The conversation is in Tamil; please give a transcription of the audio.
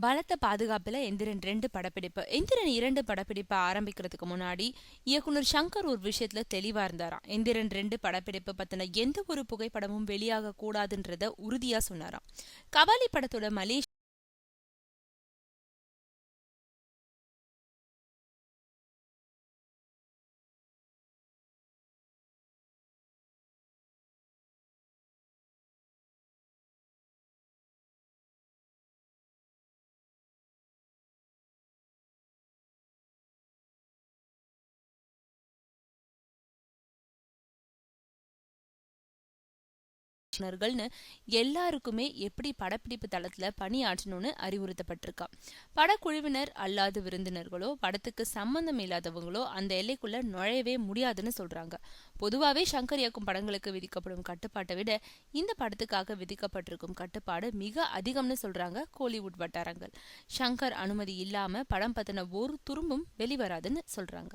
பலத்த பாதுகாப்புல எந்திரன் 2 படப்பிடிப்பு. எந்திரன் 2 படப்பிடிப்பு ஆரம்பிக்கிறதுக்கு முன்னாடி இயக்குனர் சங்கர் ஒரு விஷயத்துல தெளிவா இருந்தாராம். எந்திரன் 2 படப்பிடிப்பு பத்தின எந்த ஒரு புகைப்படமும் வெளியாக கூடாதுன்றத உறுதியா சொன்னாராம். கபாலி படத்தோட எல்லாருக்குமே எப்படி படப்பிடிப்பு தளத்துல பணியாற்றணும்னு அறிவுறுத்தப்பட்டிருக்கா. படக்குழுவினர் அல்லாத விருந்தினர்களோ படத்துக்கு சம்பந்தம் இல்லாதவங்களோ அந்த எல்லைக்குள்ள நுழையவே முடியாதுன்னு சொல்றாங்க. பொதுவாவே சங்கர் இயக்கும் படங்களுக்கு விதிக்கப்படும் கட்டுப்பாட்டை விட இந்த படத்துக்காக விதிக்கப்பட்டிருக்கும் கட்டுப்பாடு மிக அதிகம்னு சொல்றாங்க கோலிவுட் வட்டாரங்கள். சங்கர் அனுமதி இல்லாம படம் பத்தின ஒரு துரும்பும் வெளிவராதுன்னு சொல்றாங்க.